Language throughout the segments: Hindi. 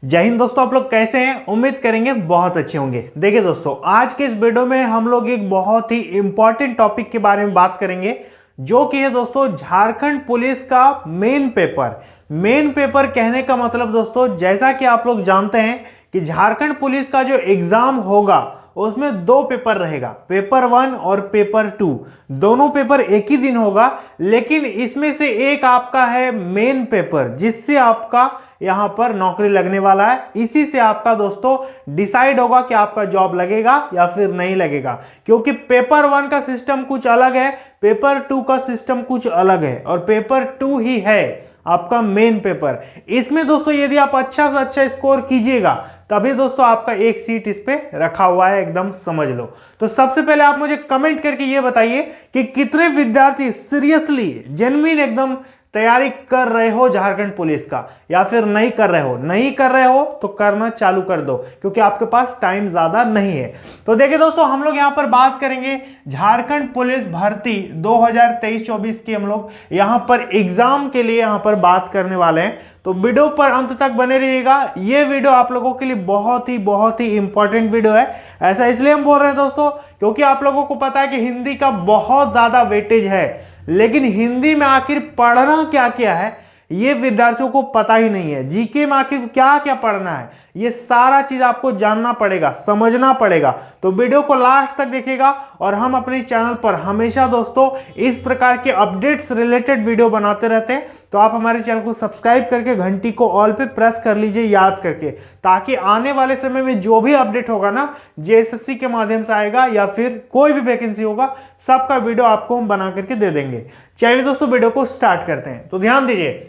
जय हिंद दोस्तों, आप लोग कैसे हैं? उम्मीद करेंगे बहुत अच्छे होंगे। देखिए दोस्तों, आज के इस वीडियो में हम लोग एक बहुत ही इंपॉर्टेंट टॉपिक के बारे में बात करेंगे, जो कि है दोस्तों झारखंड पुलिस का मेन पेपर। मेन पेपर कहने का मतलब दोस्तों, जैसा कि आप लोग जानते हैं कि झारखंड पुलिस का जो एग्जाम होगा उसमें दो पेपर रहेगा, पेपर 1 और पेपर 2। दोनों पेपर एक ही दिन होगा, लेकिन इसमें से एक आपका है मेन पेपर, जिससे आपका यहां पर नौकरी लगने वाला है। इसी से आपका दोस्तों डिसाइड होगा कि आपका जॉब लगेगा या फिर नहीं लगेगा, क्योंकि पेपर 1 का सिस्टम कुछ अलग है, पेपर 2 का सिस्टम कुछ अलग है, और पेपर 2 ही है आपका मेन पेपर। इसमें दोस्तों यदि आप अच्छा से अच्छा स्कोर कीजिएगा तभी दोस्तों आपका एक सीट इस पे रखा हुआ है, एकदम समझ लो। तो सबसे पहले आप मुझे कमेंट करके ये बताइए कि कितने विद्यार्थी सीरियसली जेन्युइन एकदम तैयारी कर रहे हो झारखंड पुलिस का, या फिर नहीं कर रहे हो। नहीं कर रहे हो तो करना चालू कर दो, क्योंकि आपके पास टाइम ज्यादा नहीं है। तो देखिए दोस्तों, हम लोग यहां पर बात करेंगे झारखंड पुलिस भर्ती 2023-24 की। हम लोग यहां पर एग्जाम के लिए यहां पर बात करने वाले हैं, तो वीडियो पर अंत तक बने रहिएगा। ये वीडियो आप लोगों के लिए बहुत ही इंपॉर्टेंट वीडियो है। ऐसा इसलिए हम बोल रहे हैं दोस्तों, क्योंकि आप लोगों को पता है कि हिंदी का बहुत ज्यादा वेटेज है, लेकिन हिंदी में आखिर पढ़ना क्या क्या है ये विद्यार्थियों को पता ही नहीं है। जीके में आखिर क्या क्या पढ़ना है, ये सारा चीज आपको जानना पड़ेगा, समझना पड़ेगा। तो वीडियो को लास्ट तक देखिएगा, और हम अपने चैनल पर हमेशा दोस्तों इस प्रकार के अपडेट्स रिलेटेड वीडियो बनाते रहते हैं। तो आप हमारे चैनल को सब्सक्राइब करके घंटी को ऑल पे प्रेस कर लीजिए याद करके, ताकि आने वाले समय में जो भी अपडेट होगा ना, जेएसएससी के माध्यम से आएगा या फिर कोई भी वैकेंसी होगा, सबका वीडियो आपको हम बना करके दे देंगे। चलिए दोस्तों, वीडियो को स्टार्ट करते हैं। तो ध्यान दीजिए,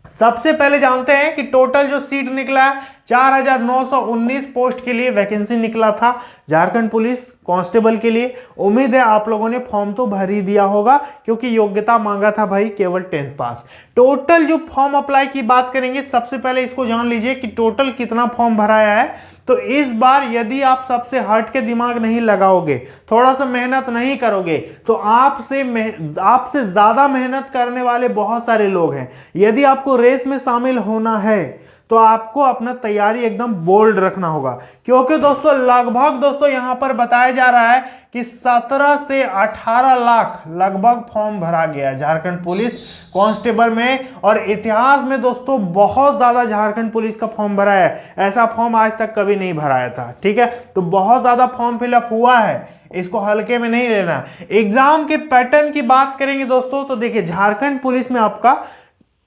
सबसे पहले जानते हैं कि टोटल जो सीट निकला है 4919 पोस्ट के लिए वैकेंसी निकला था झारखंड पुलिस कांस्टेबल के लिए। उम्मीद है आप लोगों ने फॉर्म तो भर ही दिया होगा, क्योंकि योग्यता मांगा था भाई केवल 10th पास। टोटल जो फॉर्म अप्लाई की बात करेंगे, सबसे पहले इसको जान लीजिए कि टोटल कितना फॉर्म भराया है। तो इस बार यदि आप सबसे हट के दिमाग नहीं लगाओगे, थोड़ा सा मेहनत नहीं करोगे, तो आपसे ज्यादा मेहनत करने वाले बहुत सारे लोग हैं। यदि आपको रेस में शामिल होना है तो आपको अपना तैयारी एकदम बोल्ड रखना होगा, क्योंकि दोस्तों लगभग दोस्तों यहां पर बताया जा रहा है कि 17 से 18 लाख लगभग फॉर्म भरा गया है झारखंड पुलिस कांस्टेबल में। और इतिहास में दोस्तों बहुत ज्यादा झारखंड पुलिस का फॉर्म भरा है, ऐसा फॉर्म आज तक कभी नहीं भराया था। ठीक है, तो बहुत ज्यादा फॉर्म फिलअप हुआ है, इसको हल्के में नहीं लेना। एग्जाम के पैटर्न की बात करेंगे दोस्तों, तो देखिए झारखंड पुलिस में आपका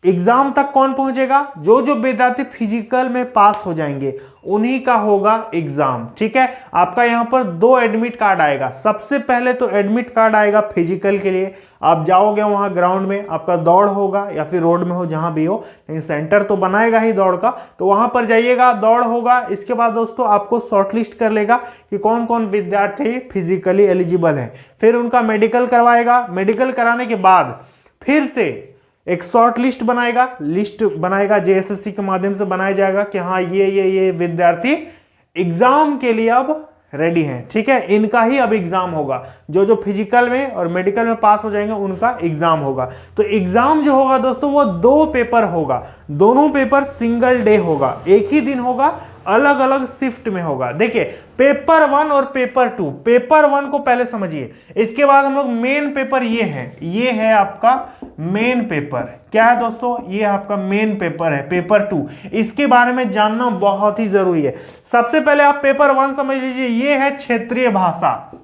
एग्जाम तक कौन पहुंचेगा? जो विद्यार्थी फिजिकल में पास हो जाएंगे उन्हीं का होगा एग्जाम। ठीक है, आपका यहां पर 2 एडमिट कार्ड आएगा। सबसे पहले तो एडमिट कार्ड आएगा फिजिकल के लिए, आप जाओगे वहां ग्राउंड में, आपका दौड़ होगा या फिर रोड में हो, जहां भी हो, लेकिन सेंटर तो बनाएगा ही दौड़ का, तो वहां पर जाइएगा, दौड़ होगा। इसके बाद दोस्तों आपको शॉर्टलिस्ट कर लेगा कि कौन कौन विद्यार्थी फिजिकली एलिजिबल है, फिर उनका मेडिकल करवाएगा। मेडिकल कराने के बाद फिर से एक शॉर्ट लिस्ट बनाएगा, जेएसएससी के माध्यम से बनाया जाएगा कि हाँ ये विद्यार्थी एग्जाम के लिए अब रेडी हैं। ठीक है, इनका ही अब एग्जाम होगा। जो फिजिकल में और मेडिकल में पास हो जाएंगे उनका एग्जाम होगा। तो एग्जाम जो होगा दोस्तों वो 2 पेपर होगा, दोनों पेपर सिंगल डे होगा, एक ही दिन होगा, अलग अलग शिफ्ट में होगा। देखिए पेपर 1 और पेपर 2, पेपर 1 को पहले समझिए, इसके बाद हम लोग मेन पेपर ये है आपका मेन पेपर। क्या है दोस्तों? ये आपका मेन पेपर है, पेपर 2। इसके बारे में जानना बहुत ही जरूरी है। सबसे पहले आप पेपर 1 समझ लीजिए, ये है क्षेत्रीय भाषा,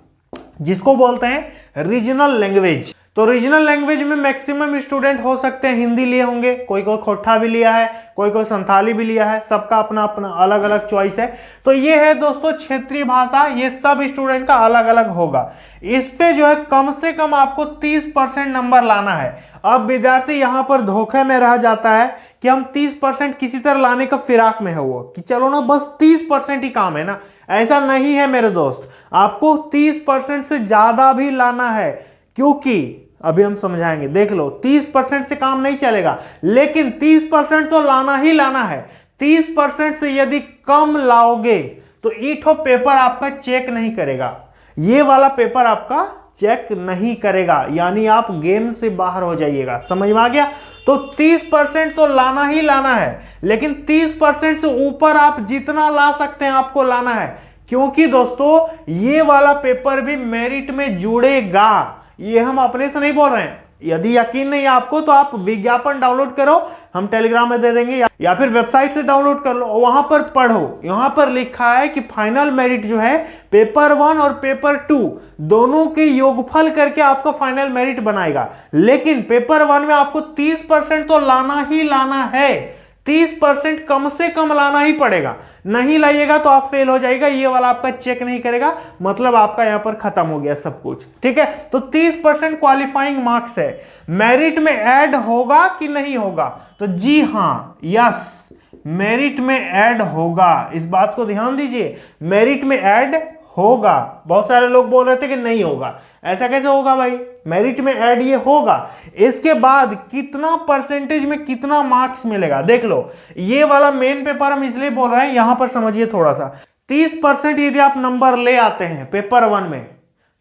जिसको बोलते हैं रीजनल लैंग्वेज। तो रीजनल लैंग्वेज में मैक्सिमम स्टूडेंट हो सकते हैं हिंदी लिए होंगे, कोई खोटा भी लिया है, कोई संथाली भी लिया है, सबका अपना अपना अलग अलग चॉइस है। तो ये है दोस्तों क्षेत्रीय भाषा, ये सब स्टूडेंट का अलग अलग होगा। इस पे जो है कम से कम आपको 30% नंबर लाना है। अब विद्यार्थी यहां पर धोखे में रह जाता है कि हम 30% किसी तरह लाने का फिराक में है, वो कि चलो ना बस 30% ही काम है ना। ऐसा नहीं है मेरे दोस्त, आपको 30% से ज्यादा भी लाना है, क्योंकि अभी हम समझाएंगे। देख लो, 30% से काम नहीं चलेगा, लेकिन 30% तो लाना ही लाना है। 30% से यदि कम लाओगे तो ईठो पेपर आपका चेक नहीं करेगा, ये वाला पेपर आपका चेक नहीं करेगा, यानी आप गेम से बाहर हो जाइएगा। समझ में आ गया? तो 30% तो लाना ही लाना है, लेकिन 30% से ऊपर आप जितना ला सकते हैं आपको लाना है, क्योंकि दोस्तों ये वाला पेपर भी मेरिट में जुड़ेगा। ये हम अपने से नहीं बोल रहे हैं। यदि यकीन नहीं है आपको तो आप विज्ञापन डाउनलोड करो, हम टेलीग्राम में दे देंगे, या फिर वेबसाइट से डाउनलोड कर लो, वहां पर पढ़ो। यहां पर लिखा है कि फाइनल मेरिट जो है पेपर 1 और पेपर 2 दोनों के योगफल करके आपका फाइनल मेरिट बनाएगा। लेकिन पेपर 1 में आपको 30% तो लाना ही लाना है, 30% कम से कम लाना ही पड़ेगा। नहीं लाइएगा तो आप फेल हो जाएगा, ये वाला आपका चेक नहीं करेगा, मतलब आपका यहां पर खत्म हो गया सब कुछ। ठीक है, तो 30% क्वालिफाइंग मार्क्स है। मेरिट में ऐड होगा कि नहीं होगा? तो जी हां, यस, मेरिट में ऐड होगा। इस बात को ध्यान दीजिए, मेरिट में ऐड होगा। बहुत सारे लोग बोल रहे थे कि नहीं होगा, ऐसा कैसे होगा भाई? मेरिट में ऐड ये होगा। इसके बाद कितना परसेंटेज में कितना मार्क्स मिलेगा देख लो। ये वाला मेन पेपर हम इसलिए बोल रहे हैं, यहां पर समझिए थोड़ा सा। 30% यदि आप नंबर ले आते हैं पेपर 1 में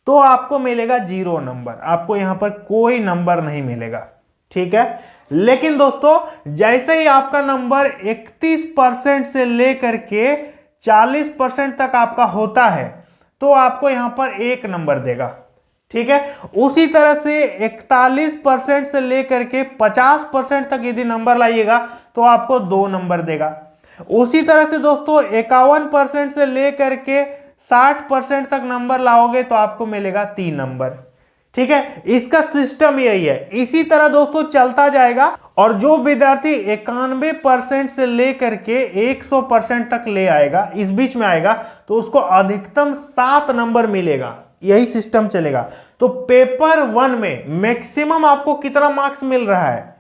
तो आपको मिलेगा 0 नंबर, आपको यहां पर कोई नंबर नहीं मिलेगा। ठीक है, लेकिन दोस्तों जैसे ही आपका नंबर 31% से लेकर के 40% तक आपका होता है तो आपको यहां पर 1 नंबर देगा। ठीक है, उसी तरह से 41% से लेकर के 50% तक यदि नंबर लाइएगा तो आपको 2 नंबर देगा। उसी तरह से दोस्तों 51% से लेकर के 60% तक नंबर लाओगे तो आपको मिलेगा 3 नंबर। ठीक है, इसका सिस्टम यही है। इसी तरह दोस्तों चलता जाएगा, और जो विद्यार्थी 91% से लेकर के 100% तक ले आएगा, इस बीच में आएगा, तो उसको अधिकतम 7 नंबर मिलेगा। यही सिस्टम चलेगा। तो पेपर 1 में मैक्सिमम आपको कितना मार्क्स मिल रहा है?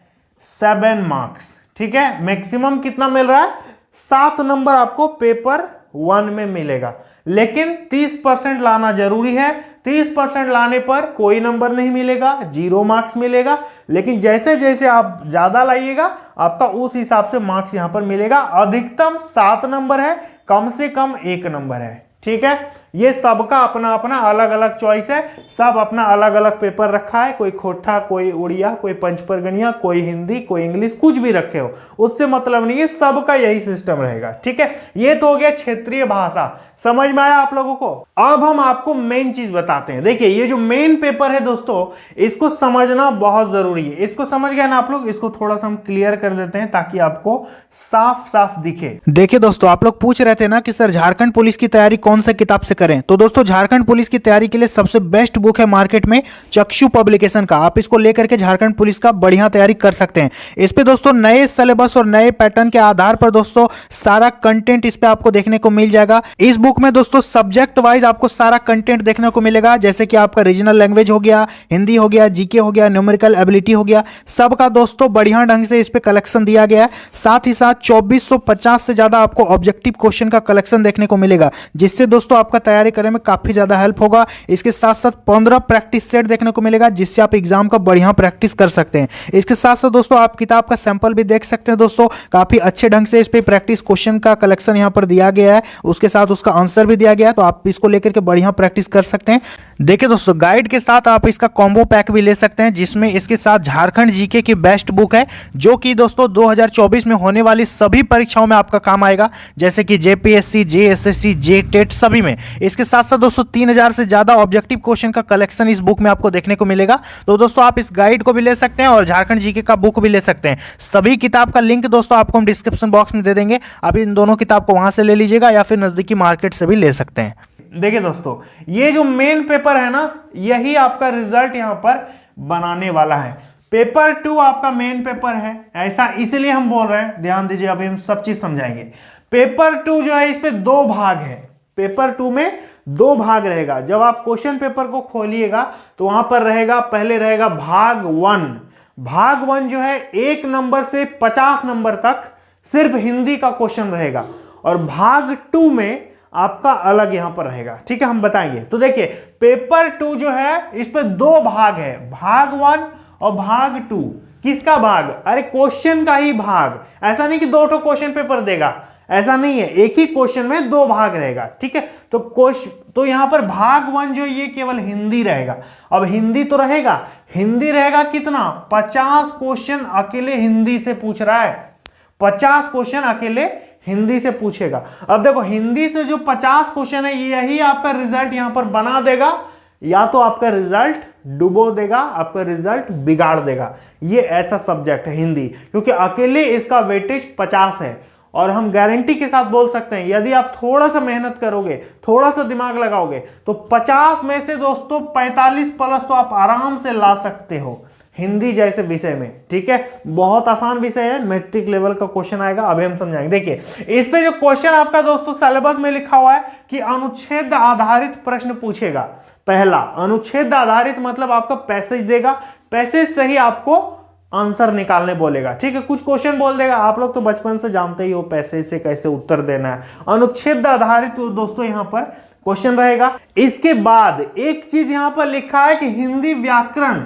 7 मार्क्स। ठीक है, मैक्सिमम कितना मिल रहा है? 7 नंबर आपको पेपर 1 में मिलेगा। लेकिन 30% लाना जरूरी है। 30% लाने पर कोई नंबर नहीं मिलेगा, 0 मार्क्स मिलेगा। लेकिन जैसे जैसे आप ज्यादा लाइएगा आपका उस हिसाब से मार्क्स यहां पर मिलेगा। अधिकतम 7 नंबर है, कम से कम 1 नंबर है। ठीक है, ये सबका अपना अपना अलग अलग चॉइस है, सब अपना अलग अलग पेपर रखा है। कोई खोटा, कोई उड़िया, कोई पंचपरगनिया, कोई हिंदी, कोई इंग्लिश, कुछ भी रखे हो उससे मतलब नहीं है, सबका यही सिस्टम रहेगा। ठीक है, ये तो हो गया क्षेत्रीय भाषा। समझ में आया आप लोगों को? अब हम आपको मेन चीज बताते हैं। देखिए, ये जो मेन पेपर है दोस्तों, इसको समझना बहुत जरूरी है। इसको समझ गए ना आप लोग? इसको थोड़ा सा हम क्लियर कर देते हैं ताकि आपको साफ साफ दिखे। देखिए दोस्तों, आप लोग पूछ रहे थे ना कि सर झारखंड पुलिस की तैयारी कौन से किताब से करें, तो दोस्तों झारखंड पुलिस की तैयारी के लिए सबसे बेस्ट बुक है मार्केट में चक्षु पब्लिकेशन का। आप इसको लेकर के झारखंड पुलिस का बढ़िया तैयारी कर सकते हैं। इस पे दोस्तों नए सिलेबस और नए पैटर्न के आधार पर दोस्तों सारा कंटेंट इस पे आपको देखने को मिल जाएगा। इस बुक में दोस्तों सब्जेक्ट वाइज आपको सारा कंटेंट देखने को मिलेगा, जैसे कि आपका रीजनल लैंग्वेज हो गया, हिंदी हो गया, जीके हो गया, न्यूमेरिकल एबिलिटी हो गया, सबका दोस्तों बढ़िया ढंग से इस पे कलेक्शन दिया गया है। साथ ही साथ 2450 से ज्यादा आपको ऑब्जेक्टिव क्वेश्चन का कलेक्शन देखने को मिलेगा, जिससे दोस्तों आपका तैयारी करने में काफी ज्यादा हेल्प होगा। इसके साथ साथ 15 प्रैक्टिस सेट देखने को मिलेगा, जिससे आप एग्जाम का बढ़िया प्रैक्टिस कर सकते हैं। इसके साथ साथ दोस्तों आप किताब का सैंपल भी देख सकते हैं। दोस्तों काफी अच्छे ढंग से इस पे प्रैक्टिस क्वेश्चन का कलेक्शन यहां पर दिया गया है, उसके साथ उसका आंसर भी दिया गया है, तो आप इसको लेकर के बढ़िया प्रैक्टिस कर सकते हैं। देखिए दोस्तों, गाइड के साथ आप इसका कॉम्बो पैक भी ले सकते हैं, जिसमें इसके साथ झारखंड जीके की बेस्ट बुक है, जो कि दोस्तों 2024 में होने वाली सभी परीक्षाओं में आपका काम आएगा, जैसे कि जेपीएससी, जेएसएससी, जेटेट सभी में। इसके साथ साथ दोस्तों 3000 से ज्यादा ऑब्जेक्टिव क्वेश्चन का कलेक्शन इस बुक में आपको देखने को मिलेगा। तो दोस्तों आप इस गाइड को भी ले सकते हैं और झारखंड जीके का बुक भी ले सकते हैं। सभी किताब का लिंक दोस्तों आपको हम डिस्क्रिप्शन बॉक्स में दे देंगे, आप इन दोनों किताब को वहां से ले लीजिएगा या फिर नजदीकी मार्केट से भी ले सकते हैं। देखिए दोस्तों, ये जो मेन पेपर है ना, यही आपका रिजल्ट यहां पर बनाने वाला है। पेपर 2 आपका मेन पेपर है, ऐसा इसलिए हम बोल रहे हैं, ध्यान दीजिए, अभी हम सब चीज समझाएंगे। पेपर 2 जो है, इस पे 2 भाग है। पेपर 2 में 2 भाग रहेगा। जब आप क्वेश्चन पेपर को खोलिएगा तो वहां पर रहेगा, पहले रहेगा भाग 1। भाग 1 जो है 1 नंबर से 50 नंबर तक सिर्फ हिंदी का क्वेश्चन रहेगा, और भाग 2 में आपका अलग यहां पर रहेगा। ठीक है, हम बताएंगे। तो देखिए, पेपर 2 जो है, इस पे 2 भाग है, भाग 1 और भाग 2। किसका भाग? अरे क्वेश्चन का ही भाग। ऐसा नहीं कि 2 क्वेश्चन पेपर देगा, ऐसा नहीं है, एक ही क्वेश्चन में 2 भाग रहेगा, ठीक है। तो यहां पर भाग 1 जो ये केवल हिंदी रहेगा। अब हिंदी तो रहेगा, हिंदी रहेगा कितना, 50 क्वेश्चन अकेले हिंदी से पूछ रहा है, 50 क्वेश्चन अकेले हिंदी से पूछेगा। अब देखो हिंदी से जो 50 क्वेश्चन है यही आपका रिजल्ट यहां पर बना देगा, या तो आपका रिजल्ट डुबो देगा, आपका रिजल्ट बिगाड़ देगा। ये ऐसा सब्जेक्ट है हिंदी, क्योंकि अकेले इसका वेटेज 50 है। और हम गारंटी के साथ बोल सकते हैं यदि आप थोड़ा सा मेहनत करोगे, थोड़ा सा दिमाग लगाओगे, तो 50 में से दोस्तों 45 प्लस तो आप आराम से ला सकते हो हिंदी जैसे विषय में, ठीक है। बहुत आसान विषय है, मैट्रिक लेवल का क्वेश्चन आएगा, अभी हम समझाएंगे। देखिए इस पे जो क्वेश्चन आपका दोस्तों सिलेबस में लिखा हुआ है कि अनुच्छेद आधारित प्रश्न पूछेगा। पहला अनुच्छेद आधारित मतलब आपका पैसेज देगा, पैसेज से ही आपको आंसर निकालने बोलेगा, ठीक है। कुछ क्वेश्चन बोल देगा, आप लोग तो बचपन से जानते ही हो पैसेज से कैसे उत्तर देना है। अनुच्छेद आधारित तो दोस्तों यहां पर क्वेश्चन रहेगा। इसके बाद एक चीज यहां पर लिखा है कि हिंदी व्याकरण।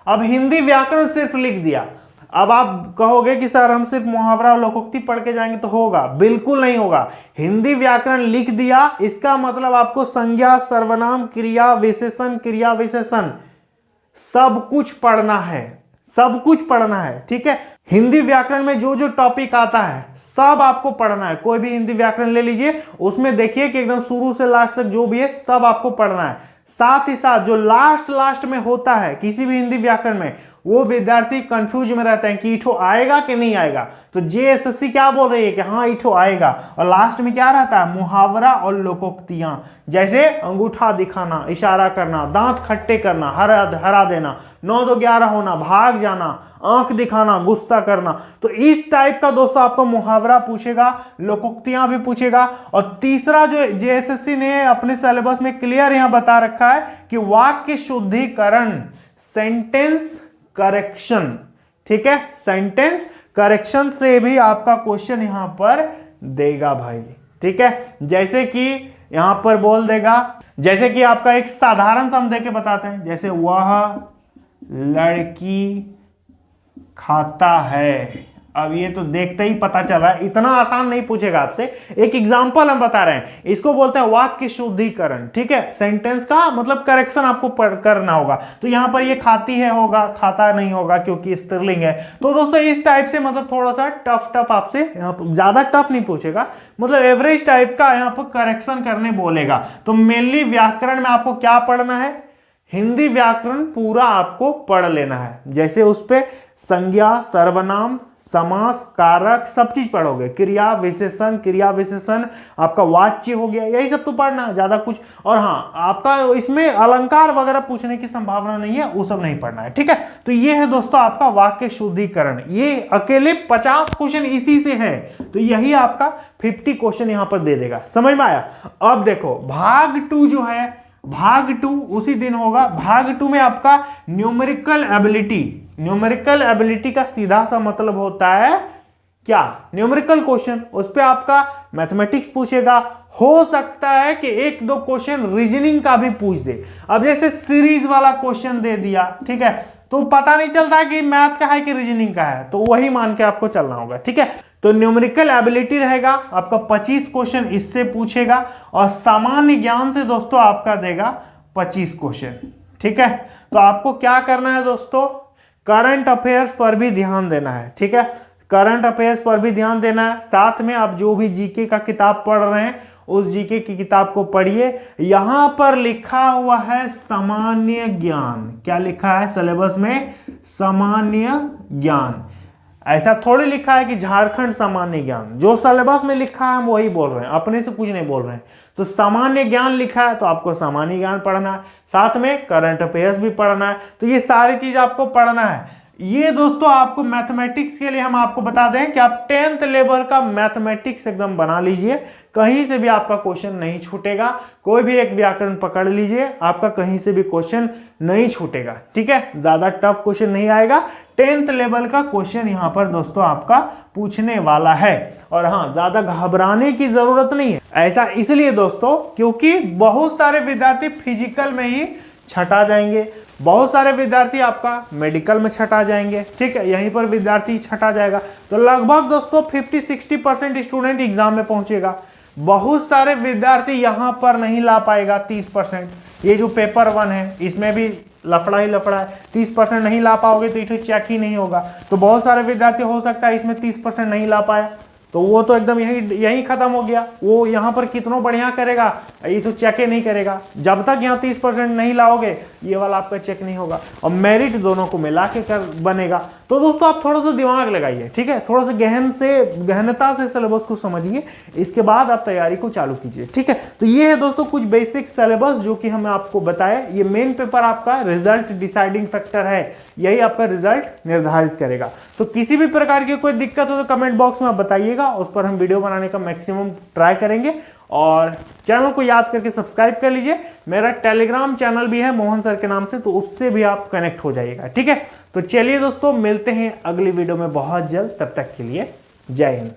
अब हिंदी व्याकरण सिर्फ लिख दिया, अब आप कहोगे कि सर हम सिर्फ मुहावरा और लोकोक्ति पढ़ के जाएंगे तो होगा, बिल्कुल नहीं होगा। हिंदी व्याकरण लिख दिया, इसका मतलब आपको संज्ञा, सर्वनाम, क्रिया विशेषण, क्रिया विशेषण सब कुछ पढ़ना है, सब कुछ पढ़ना है, ठीक है। हिंदी व्याकरण में जो जो टॉपिक आता है सब आपको पढ़ना है। कोई भी हिंदी व्याकरण ले लीजिए, उसमें देखिए कि एकदम शुरू से लास्ट तक जो भी है सब आपको पढ़ना है। साथ ही साथ जो लास्ट में होता है किसी भी हिंदी व्याकरण में, वो विद्यार्थी कंफ्यूज में रहते हैं कि ईठो आएगा कि नहीं आएगा। तो जेएसएससी क्या बोल रही है कि हाँ ईठो आएगा, और लास्ट में क्या रहता है, मुहावरा और लोकोक्तियां, जैसे अंगूठा दिखाना, इशारा करना, दांत खट्टे करना, हरा देना, 9 2 11 होना, भाग जाना, आंख दिखाना, गुस्सा करना। तो इस टाइप का दोस्तों आपको मुहावरा पूछेगा, लोकोक्तियां भी पूछेगा। और तीसरा जो जेएसएससी ने अपने सिलेबस में क्लियर यहां बता रखा है कि वाक्य शुद्धिकरण, सेंटेंस करेक्शन, ठीक है। सेंटेंस करेक्शन से भी आपका क्वेश्चन यहां पर देगा भाई, ठीक है। जैसे कि यहां पर बोल देगा, जैसे कि आपका एक साधारण सा हम देके बताते हैं, जैसे वह लड़की खाता है। अब ये तो देखते ही पता चल रहा है, इतना आसान नहीं पूछेगा आपसे। एक एग्जांपल हम बता रहे हैं, इसको बोलते हैं वाक्य शुद्धिकरण, ठीक है। सेंटेंस का मतलब करेक्शन आपको करना होगा। तो यहां पर ये खाती है होगा, खाता नहीं होगा क्योंकि स्त्रीलिंग है। तो दोस्तों इस टाइप से मतलब थोड़ा सा टफ आपसे, यहाँ पर ज्यादा टफ नहीं पूछेगा, मतलब एवरेज टाइप का यहाँ पर करेक्शन करने बोलेगा। तो मेनली व्याकरण में आपको क्या पढ़ना है, हिंदी व्याकरण पूरा आपको पढ़ लेना है। जैसे उस पे संज्ञा, सर्वनाम, समास, कारक सब चीज पढ़ोगे, क्रिया विशेषण, क्रिया विशेषण आपका वाच्य हो गया, यही सब तो पढ़ना है, ज्यादा कुछ। और हाँ आपका इसमें अलंकार वगैरह पूछने की संभावना नहीं है, वो सब नहीं पढ़ना है, ठीक है। तो ये है दोस्तों आपका वाक्य शुद्धिकरण, ये अकेले 50 क्वेश्चन इसी से है। तो यही आपका 50 क्वेश्चन यहां पर दे देगा, समझ में आया। अब देखो भाग 2 जो है, भाग 2 उसी दिन होगा। भाग 2 में आपका न्यूमेरिकल एबिलिटी, न्यूमेरिकल एबिलिटी का सीधा सा मतलब होता है क्या, न्यूमेरिकल क्वेश्चन। उस पे आपका मैथमेटिक्स पूछेगा, हो सकता है कि 1-2 क्वेश्चन रीजनिंग का भी पूछ दे। अब जैसे सीरीज वाला क्वेश्चन दे दिया, ठीक है, तो पता नहीं चलता कि मैथ का है कि रीजनिंग का है, तो वही मान के आपको चलना होगा, ठीक है। तो न्यूमेरिकल एबिलिटी रहेगा आपका, 25 क्वेश्चन इससे पूछेगा, और सामान्य ज्ञान से दोस्तों आपका देगा 25 क्वेश्चन, ठीक है। तो आपको क्या करना है दोस्तों, करंट अफेयर्स पर भी ध्यान देना है, ठीक है। करंट अफेयर्स पर भी ध्यान देना है, साथ में आप जो भी जीके का किताब पढ़ रहे हैं उस जीके की किताब को पढ़िए। यहां पर लिखा हुआ है सामान्य ज्ञान, क्या लिखा है सिलेबस में, सामान्य ज्ञान। ऐसा थोड़ी लिखा है कि झारखंड सामान्य ज्ञान, जो सिलेबस में लिखा है हम वही बोल रहे हैं, अपने से कुछ नहीं बोल रहे हैं। तो सामान्य ज्ञान लिखा है तो आपको सामान्य ज्ञान पढ़ना है, साथ में करंट अफेयर्स भी पढ़ना है। तो ये सारी चीज आपको पढ़ना है। ये दोस्तों आपको मैथमेटिक्स के लिए हम आपको बता दें कि आप 10th लेवल का मैथमेटिक्स एकदम बना लीजिए, कहीं से भी आपका क्वेश्चन नहीं छूटेगा। कोई भी एक व्याकरण पकड़ लीजिए, आपका कहीं से भी क्वेश्चन नहीं छूटेगा, ठीक है। ज्यादा टफ क्वेश्चन नहीं आएगा, 10th लेवल का क्वेश्चन यहां पर दोस्तों आपका पूछने वाला है। और हाँ ज्यादा घबराने की जरूरत नहीं है, ऐसा इसलिए दोस्तों क्योंकि बहुत सारे विद्यार्थी फिजिकल में ही छटा जाएंगे, बहुत सारे विद्यार्थी आपका मेडिकल में छटा जाएंगे, ठीक है, यहीं पर विद्यार्थी छटा जाएगा। तो लगभग दोस्तों 50-60% स्टूडेंट एग्जाम में पहुंचेगा। बहुत सारे विद्यार्थी यहां पर नहीं ला पाएगा 30%। ये जो पेपर 1 है इसमें भी लफड़ा ही लफड़ा है, 30% नहीं ला पाओगे तो ये चेक ही नहीं होगा। तो बहुत सारे विद्यार्थी हो सकता है इसमें 30% नहीं ला पाया, तो वो तो एकदम यही खत्म हो गया। वो यहाँ पर कितनों बढ़िया करेगा, ये तो चेक ही नहीं करेगा। जब तक यहाँ 30% नहीं लाओगे ये वाला आपका चेक नहीं होगा, और मेरिट दोनों को मिला के कर बनेगा। तो दोस्तों आप थोड़ा सा दिमाग लगाइए, ठीक है, थोड़ा सा गहनता से सिलेबस को समझिए, इसके बाद आप तैयारी को चालू कीजिए, ठीक है। तो ये है दोस्तों कुछ बेसिक सिलेबस जो कि हमें आपको बताया। ये मेन पेपर आपका रिजल्ट डिसाइडिंग फैक्टर है, यही आपका रिजल्ट निर्धारित करेगा। तो किसी भी प्रकार की कोई दिक्कत हो तो कमेंट बॉक्स में आप बताइएगा, उस पर हम वीडियो बनाने का मैक्सिमम ट्राई करेंगे। और चैनल को याद करके सब्सक्राइब कर लीजिए। मेरा टेलीग्राम चैनल भी है मोहन सर के नाम से, तो उससे भी आप कनेक्ट हो जाइएगा, ठीक है। तो चलिए दोस्तों मिलते हैं अगली वीडियो में बहुत जल्द, तब तक के लिए जय हिंद।